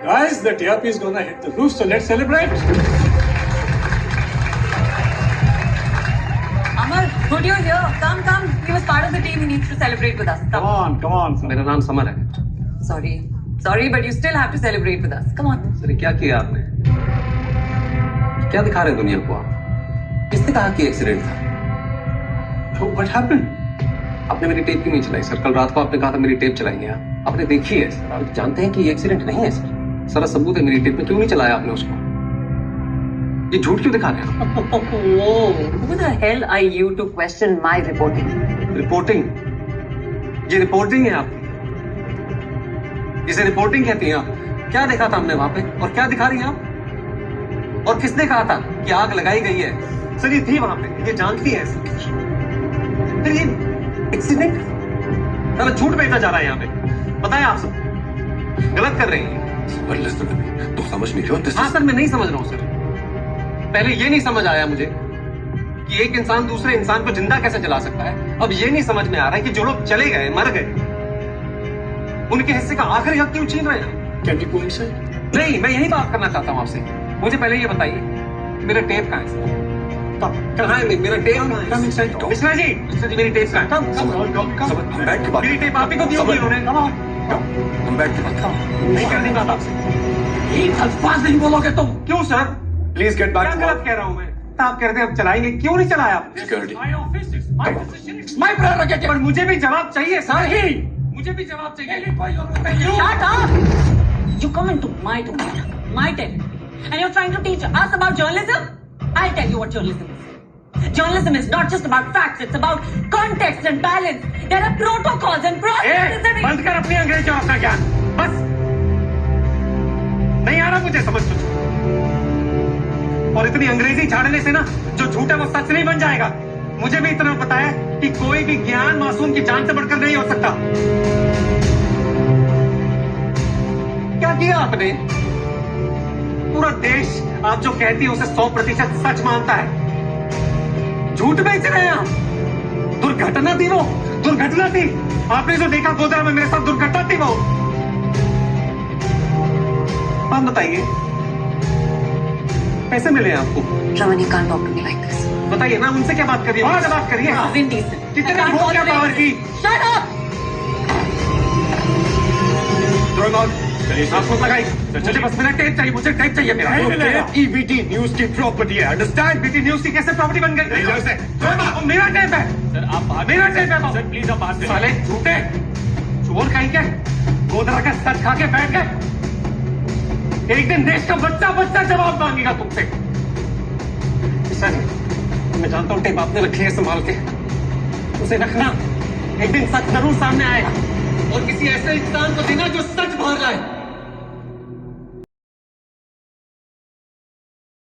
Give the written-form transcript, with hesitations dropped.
Guys, the TRP is gonna hit the roof, so let's celebrate. Amar, good you're here. Come. He was part of the team. He needs to celebrate with us. Come on. मेरा नाम summer है। Sorry, but you still have to celebrate with us. Come on. Sir क्या किया आपने? क्या दिखा रहे हैं दुनिया को आप? किसने कहा कि एक्सीडेंट था? What happened? आपने मेरी टेप क्यों नहीं चलाई सर? कल रात को आपने कहा था मेरी टेप चलाएंगे आप। आपने देखी है सर? आप जानते हैं कि ये एक्सीडेंट नहीं है सर। सारा सबूत है मेरी टेप में, क्यों नहीं चलाया आपने उसको? ये झूठ क्यों दिखा रहे हैं? Who the hell are you to question my reporting? Reporting? ये रिपोर्टिंग है आपकी? इसे रिपोर्टिंग कहती हैं आप? क्या देखा था हमने वहां पे और क्या दिखा रही हैं आप? और किसने कहा था कि आग लगाई गई है? सर ये थी वहां पे, ये जानती है फिर ये एक्सीडेंट सारा झूठ बेचा जा रहा है यहाँ पे। बताएं आप सब गलत कर रहे हैं। तो समझ नहीं रहे हो? हाँ सर, मैं नहीं समझ रहा हूँ सर। पहले ये नहीं समझ आया मुझे कि एक इंसान दूसरे इंसान को जिंदा कैसे जला सकता है। अब ये नहीं समझ में आ रहा है कि जो लोग चले गए, मर गए, उनके हिस्से का आखिरी हक क्यों छीन रहे हैं? Can you go inside? नहीं, मैं यही बात करना चाहता हूँ आपसे। मुझे पहले ये बताइए मेरा टेप कहाँ है? कहाँ है मेरा tape? Come inside. Mishra ji मेरी टेप कहाँ है? Come. हम बैठ के बात मेरी टेप आप ही को दी होगी उन्होंने। हम बैठ के बात नहीं करनी बात आपसे। एक अल्फाज नहीं बोलोगे तुम। क्यों सर? प्लीज गेट बैक क्या गलत कह रहा हूँ मैं? आप कह रहे थे अब चलाएंगे, क्यों नहीं चलाया आप? Security My office is my decision. It's my prerogative. पर मुझे भी जवाब चाहिए सर। नहीं। मुझे भी जवाब चाहिए। Shut up! You come into my domain, my tent, and you're trying to teach us about journalism? I'll tell you what journalism is. Journalism is not just about facts, it's about context and balance. There are protocols and processes and... बंद कर अपनी अंग्रेजी और अपना ज्ञान, बस। नहीं आ रहा मुझे समझ कुछ। और इतनी अंग्रेजी झाड़ने से ना जो झूठ है वो सच नहीं बन जाएगा। मुझे भी इतना पता है कि कोई भी ज्ञान मासूम की जान से बढ़कर नहीं हो सकता। क्या किया आपने? पूरा देश आप जो कहती है उसे 100% सच मानता है। झूठ बेच रहे हैं आप। दुर्घटना थी वो, दुर्घटना थी। आपने जो देखा गोदरा में मेरे साथ दुर्घटना थी वो। आप बताइए कैसे मिले हैं आपको? Raman, you can't talk to me like this. बताइए ना, उनसे क्या बात करिए? वहां से बात करिए। This is indecent. कितने I can't वोट क्या tolerate पावर this. की? Shut up! आपको लगाई। मुझे बस मेरा टेप चाहिए, मुझे टेप चाहिए मेरा। EBT न्यूज की प्रॉपर्टी है, अंडरस्टैंड? बीटी न्यूज की कैसे प्रॉपर्टी बन गई? वो मेरा टेप है सर। आप मेरा टेप है सर, प्लीज आप बात करिए। साले झूठे चोर कहीं के गोदरा का सच खा के बैठ गए। एक दिन देश का बच्चा जवाब मांगेगा तुमसे। सर मैं जानता हूँ टेप आपने रखी है संभाल के, उसे रखना। एक दिन सच जरूर सामने आएगा और किसी ऐसे इंसान को देना जो सच